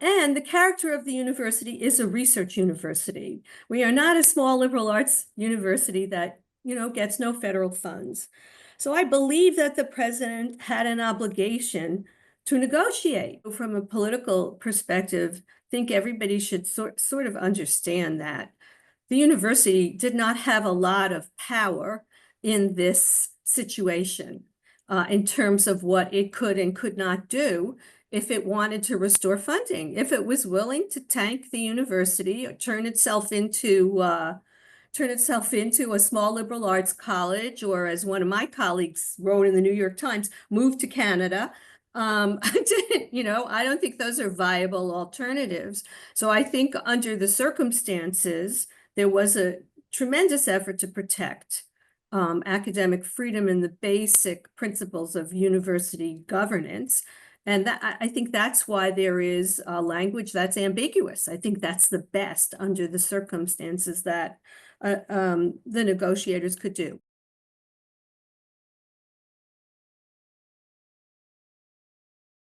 And the character of the university is a research university. We are not a small liberal arts university that, gets no federal funds. So I believe that the president had an obligation to negotiate. From a political perspective, I think everybody should sort of understand that the university did not have a lot of power in this situation in terms of what it could and could not do if it wanted to restore funding, if it was willing to tank the university or turn itself into a small liberal arts college, or as one of my colleagues wrote in the New York Times, move to Canada. I don't think those are viable alternatives. So I think under the circumstances, there was a tremendous effort to protect academic freedom and the basic principles of university governance. And I think that's why there is a language that's ambiguous. I think that's the best under the circumstances that the negotiators could do.